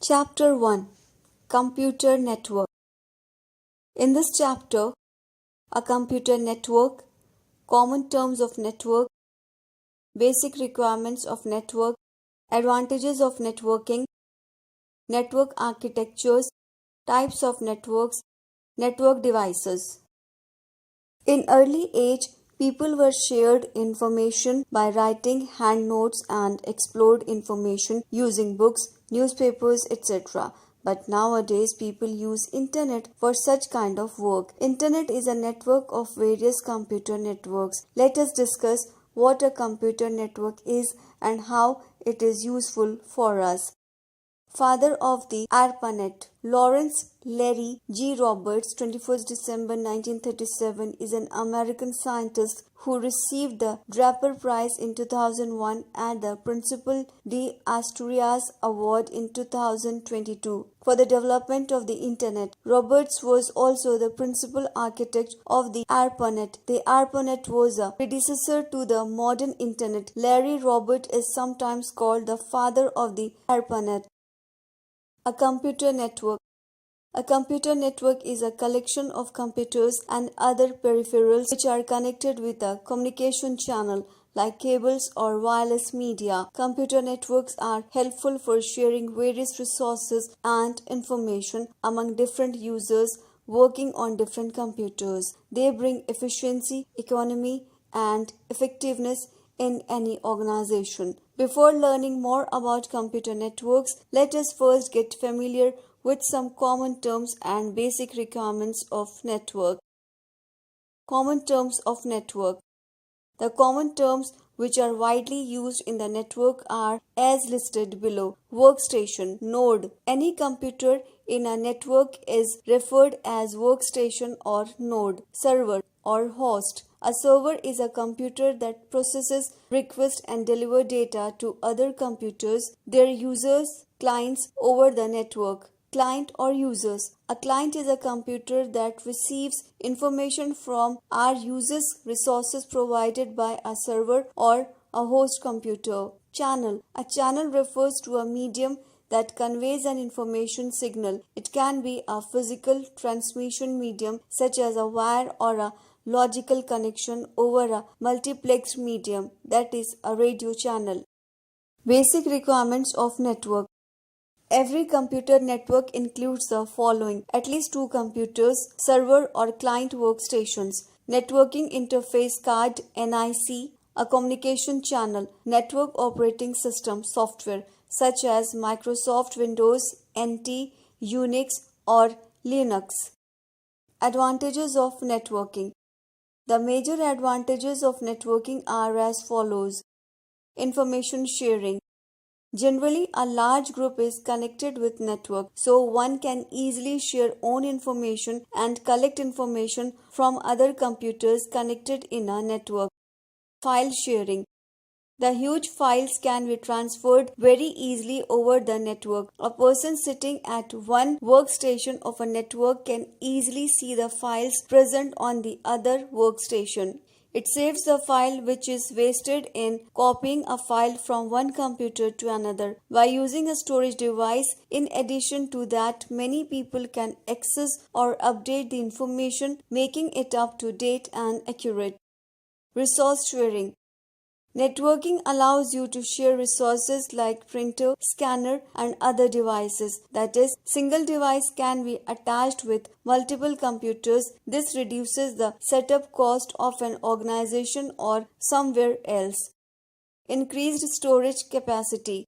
Chapter 1 Computer Network. In this chapter, a computer network, common terms of network, basic requirements of network, advantages of networking, network architectures, types of networks, network devices. In early age, people were shared information by writing hand notes and explored information using books, newspapers, etc. But nowadays people use internet for such kind of work. Internet is a network of various computer networks. Let us discuss what a computer network is and how it is useful for us. Father of the ARPANET, Lawrence Larry G. Roberts, 21st December 1937, is an American scientist who received the Draper Prize in 2001 and the Principal de Asturias Award in 2022 for the development of the Internet. Roberts was also the principal architect of the ARPANET. The ARPANET was a predecessor to the modern Internet. Larry Roberts is sometimes called the father of the ARPANET. A computer network. A computer network is a collection of computers and other peripherals which are connected with a communication channel like cables or wireless media. Computer networks are helpful for sharing various resources and information among different users working on different computers. They bring efficiency, economy, and effectiveness in any organization. Before learning more about computer networks, let us first get familiar with some common terms and basic requirements of network. Common terms of network. The common terms which are widely used in the network are as listed below. Workstation, node. Any computer in a network is referred as workstation or node. Server or host. A server is a computer that processes requests and delivers data to other computers, their users, clients over the network. Client or users. A client is a computer that receives information from our users' resources provided by a server or a host computer. Channel. A channel refers to a medium that conveys an information signal. It can be a physical transmission medium such as a wire or a logical connection over a multiplexed medium, that is a radio channel. Basic requirements of network. Every computer network includes the following: at least two computers, server or client workstations, networking interface card NIC, a communication channel, network operating system software such as Microsoft Windows, NT, Unix or Linux. Advantages of networking. The major advantages of networking are as follows. Information sharing. Generally, a large group is connected with network, so one can easily share own information and collect information from other computers connected in a network. File sharing. The huge files can be transferred very easily over the network. A person sitting at one workstation of a network can easily see the files present on the other workstation. It saves the file which is wasted in copying a file from one computer to another. By using a storage device, in addition to that, many people can access or update the information, making it up to date and accurate. Resource sharing. Networking allows you to share resources like printer, scanner, and other devices. That is, single device can be attached with multiple computers. This reduces the setup cost of an organization or somewhere else. Increased storage capacity.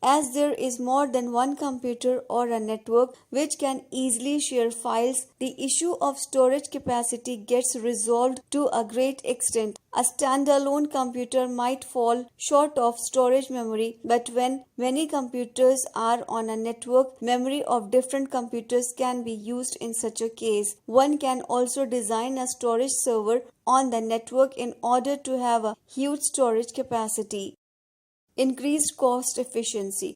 As there is more than one computer or a network which can easily share files, the issue of storage capacity gets resolved to a great extent. A standalone computer might fall short of storage memory, but when many computers are on a network, memory of different computers can be used in such a case. One can also design a storage server on the network in order to have a huge storage capacity. Increased cost efficiency.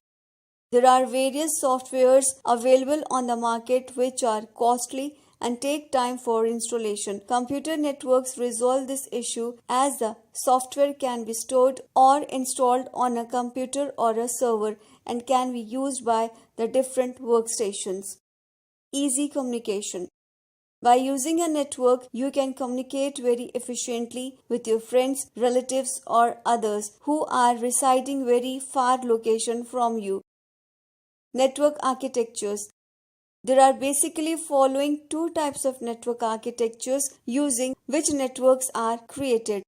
There are various softwares available on the market which are costly and take time for installation. Computer networks resolve this issue as the software can be stored or installed on a computer or a server and can be used by the different workstations. Easy communication. By using a network, you can communicate very efficiently with your friends, relatives, or others who are residing very far location from you. Network architectures. There are basically following two types of network architectures using which networks are created.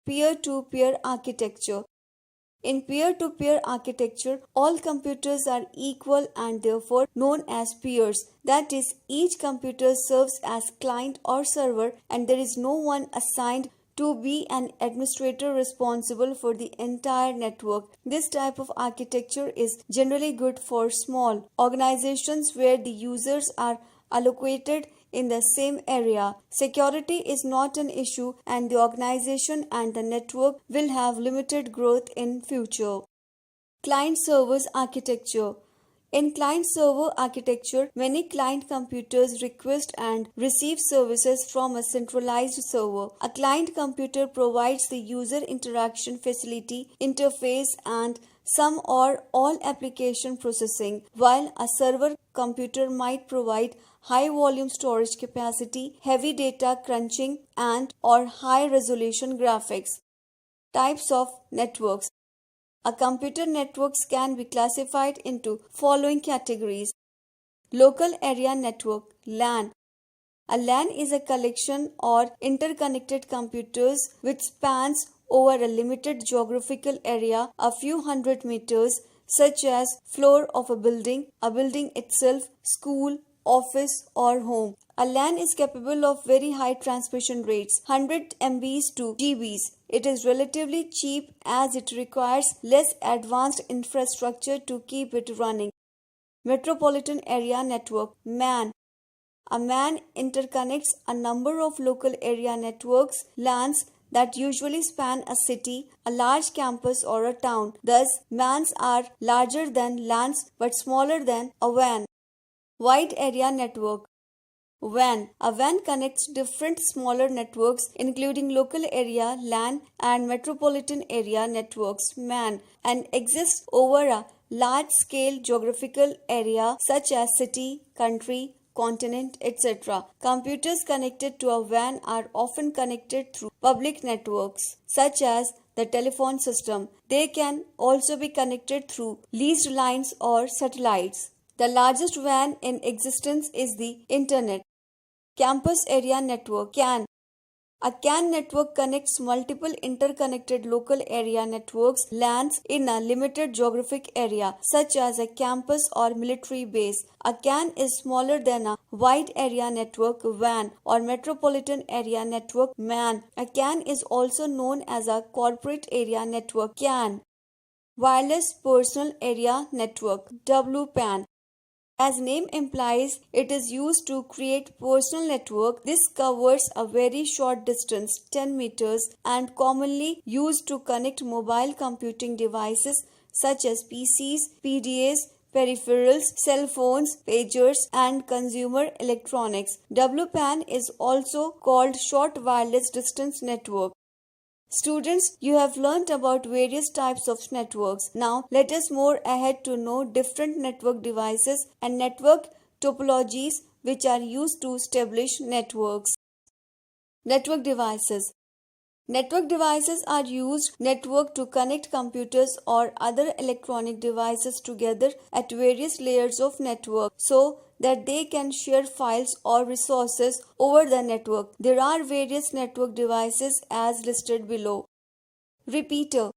Peer-to-peer architecture. In peer-to-peer architecture, all computers are equal and therefore known as peers. That is, each computer serves as client or server and there is no one assigned to be an administrator responsible for the entire network. This type of architecture is generally good for small organizations where the users are allocated in the same area. Security is not an issue and the organization and the network will have limited growth in future. Client servers architecture. In client-server architecture, many client computers request and receive services from a centralized server. A client computer provides the user interaction facility, interface, and some or all application processing, while a server computer might provide high volume storage capacity, heavy data crunching, and or high resolution graphics. Types of networks. A computer networks can be classified into following categories. Local area network (LAN). A LAN is a collection or interconnected computers which spans over a limited geographical area a few hundred meters, such as floor of a building itself, school, office or home. A LAN is capable of very high transmission rates, 100 MBs to GBs. It is relatively cheap as it requires less advanced infrastructure to keep it running. Metropolitan Area Network (MAN). A MAN interconnects a number of local area networks (LANs) that usually span a city, a large campus or a town. Thus, MANs are larger than LANs but smaller than a WAN. Wide Area Network WAN. A WAN connects different smaller networks including local area LAN and metropolitan area networks MAN and exists over a large scale geographical area such as city, country, continent, etc. Computers connected to a WAN are often connected through public networks such as the telephone system. They can also be connected through leased lines or satellites. The largest WAN in existence is the Internet. Campus Area Network (CAN). A CAN network connects multiple interconnected local area networks (LANs) in a limited geographic area, such as a campus or military base. A CAN is smaller than a Wide Area Network (WAN) or Metropolitan Area Network (MAN). A CAN is also known as a Corporate Area Network (CAN). Wireless Personal Area Network (WPAN). As name implies, it is used to create personal network. This covers a very short distance, 10 meters, and commonly used to connect mobile computing devices such as PCs, PDAs, peripherals, cell phones, pagers, and consumer electronics. WPAN is also called Short Wireless Distance Network. Students, you have learnt about various types of networks. Now, let us move ahead to know different network devices and network topologies which are used to establish networks. Network devices. Network devices are used network to connect computers or other electronic devices together at various layers of network so that they can share files or resources over the network. There are various network devices as listed below. Repeater.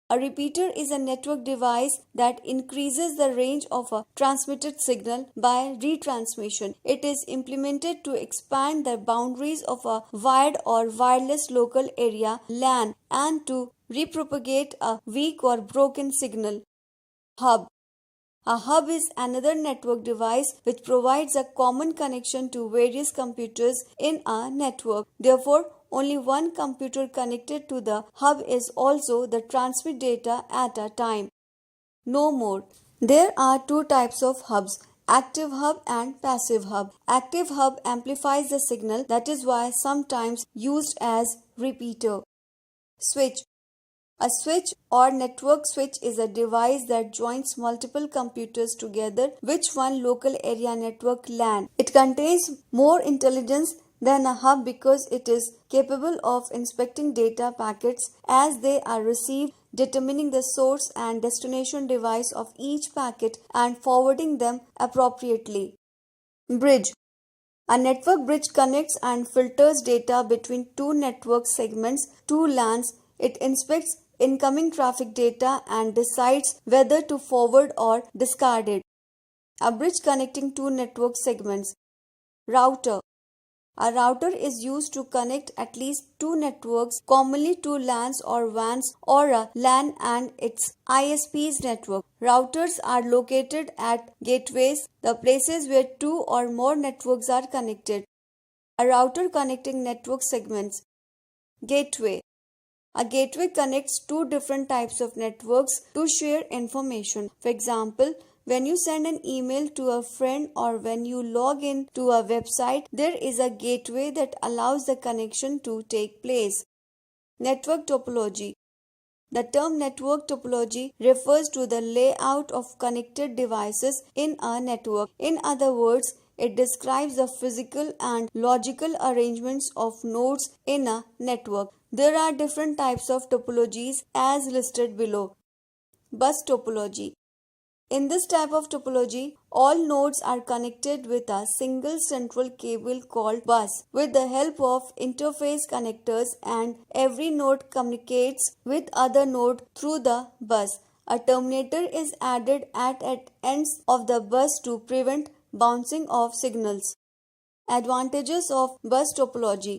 A repeater is a network device that increases the range of a transmitted signal by retransmission. It is implemented to expand the boundaries of a wired or wireless local area (LAN) and to repropagate a weak or broken signal. Hub. A hub is another network device which provides a common connection to various computers in a network. Therefore, only one computer connected to the hub is also the transmit data at a time. No more. There are two types of hubs, Active hub and passive hub. Active hub amplifies the signal, that is why sometimes used as repeater. Switch. A switch or network switch is a device that joins multiple computers together with one local area network LAN. It contains more intelligence than a hub because it is capable of inspecting data packets as they are received, determining the source and destination device of each packet and forwarding them appropriately. Bridge. A network bridge connects and filters data between two network segments, two LANs. It inspects incoming traffic data and decides whether to forward or discard it. A bridge connecting two network segments. Router. A router is used to connect at least two networks, commonly two LANs or WANs, or a LAN and its ISP's network. Routers are located at gateways, the places where two or more networks are connected. A router connecting network segments. Gateway. A gateway connects two different types of networks to share information. For example, when you send an email to a friend or when you log in to a website, there is a gateway that allows the connection to take place. Network topology. The term network topology refers to the layout of connected devices in a network. In other words, it describes the physical and logical arrangements of nodes in a network. There are different types of topologies as listed below. Bus topology. In this type of topology, all nodes are connected with a single central cable called bus with the help of interface connectors, and every node communicates with other node through the bus. A terminator is added at ends of the bus to prevent bouncing of signals. Advantages of bus topology.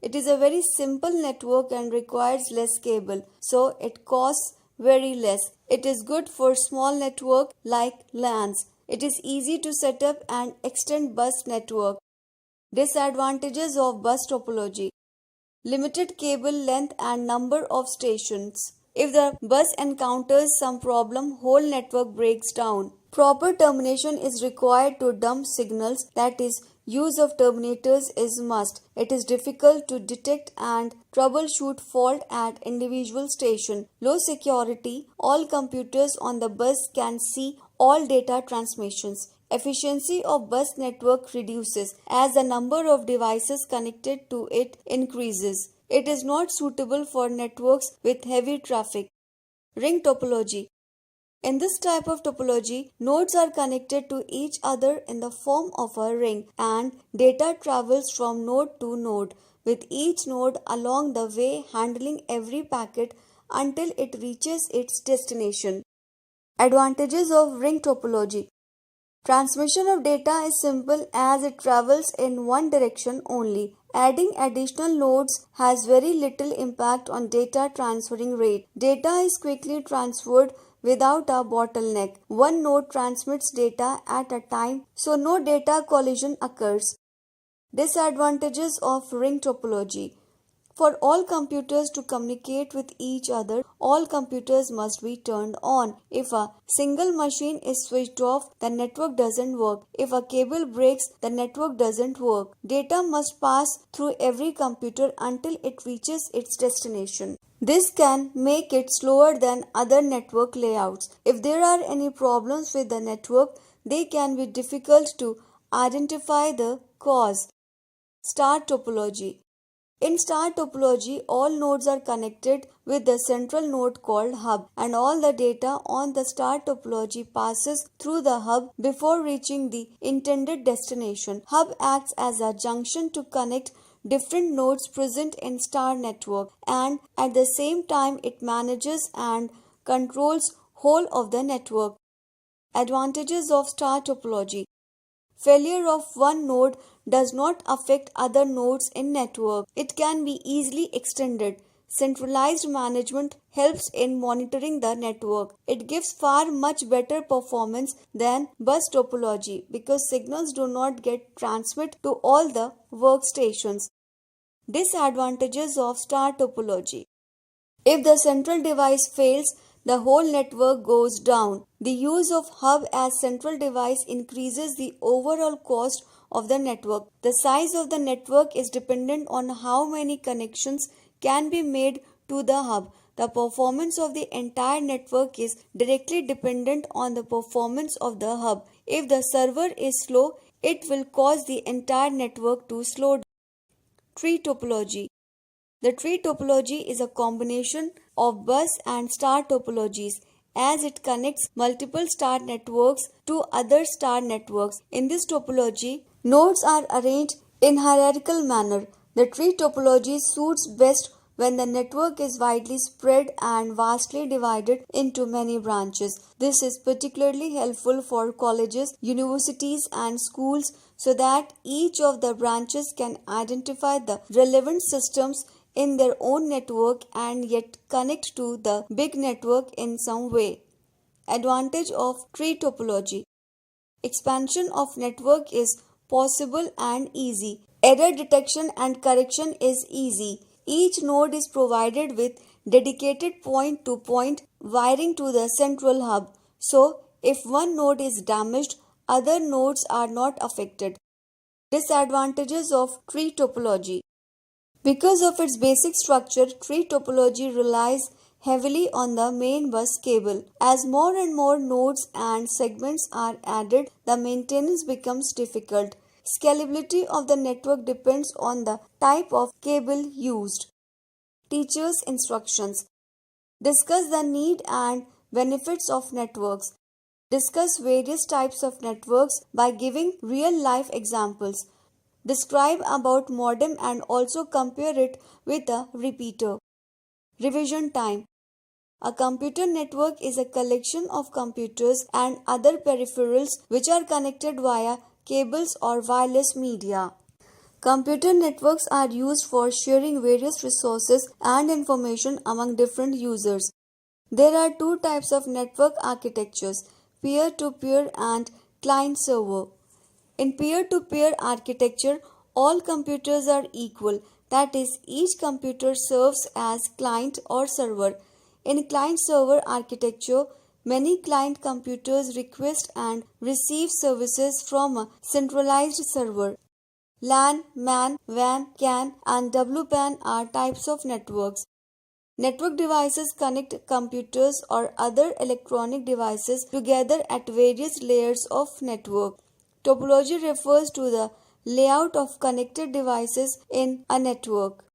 It is a very simple network and requires less cable, so it costs very less. It is good for small network like LANs. It is easy to set up and extend bus network. Disadvantages of bus topology. Limited cable length and number of stations. If the bus encounters some problem, whole network breaks down. Proper termination is required to dump signals, that is, use of terminators is must. It is difficult to detect and troubleshoot fault at individual station. Low security. All computers on the bus can see all data transmissions. Efficiency of bus network reduces as the number of devices connected to it increases. It is not suitable for networks with heavy traffic. Ring topology. In this type of topology, nodes are connected to each other in the form of a ring, and data travels from node to node, with each node along the way handling every packet until it reaches its destination. Advantages of ring topology. Transmission of data is simple as it travels in one direction only. Adding additional nodes has very little impact on data transferring rate. Data is quickly transferred without a bottleneck. One node transmits data at a time, so no data collision occurs. Disadvantages of ring topology. For all computers to communicate with each other, all computers must be turned on. If a single machine is switched off, the network doesn't work. If a cable breaks, the network doesn't work. Data must pass through every computer until it reaches its destination. This can make it slower than other network layouts. If there are any problems with the network, they can be difficult to identify the cause. Star topology. In star topology, all nodes are connected with the central node called hub, and all the data on the star topology passes through the hub before reaching the intended destination. Hub acts as a junction to connect different nodes present in star network, and at the same time it manages and controls whole of the network. Advantages of star topology. Failure of one node does not affect other nodes in network. It can be easily extended. Centralized management helps in monitoring the network. It gives far much better performance than bus topology because signals do not get transmitted to all the workstations. Disadvantages of star topology. If the central device fails, the whole network goes down. The use of hub as central device increases the overall cost of the network. The size of the network is dependent on how many connections can be made to the hub. The performance of the entire network is directly dependent on the performance of the hub. If the server is slow, it will cause the entire network to slow down. Tree topology. The tree topology is a combination of bus and star topologies as it connects multiple star networks to other star networks. In this topology, nodes are arranged in hierarchical manner. The tree topology suits best when the network is widely spread and vastly divided into many branches. This is particularly helpful for colleges, universities, and schools so that each of the branches can identify the relevant systems in their own network and yet connect to the big network in some way. Advantage of tree topology. Expansion of network is possible and easy. Error detection and correction is easy. Each node is provided with dedicated point-to-point wiring to the central hub. So, if one node is damaged, other nodes are not affected. Disadvantages of tree topology. Because of its basic structure, tree topology relies heavily on the main bus cable. As more and more nodes and segments are added, the maintenance becomes difficult. Scalability of the network depends on the type of cable used. Teacher's instructions. Discuss the need and benefits of networks. Discuss various types of networks by giving real-life examples. Describe about modem and also compare it with a repeater. Revision time. A computer network is a collection of computers and other peripherals which are connected via cables or wireless media. Computer networks are used for sharing various resources and information among different users. There are two types of network architectures, peer-to-peer and client-server. In peer-to-peer architecture, all computers are equal, that is, each computer serves as client or server. In client-server architecture, many client computers request and receive services from a centralized server. LAN, MAN, WAN, CAN, and WPAN are types of networks. Network devices connect computers or other electronic devices together at various layers of network. Topology refers to the layout of connected devices in a network.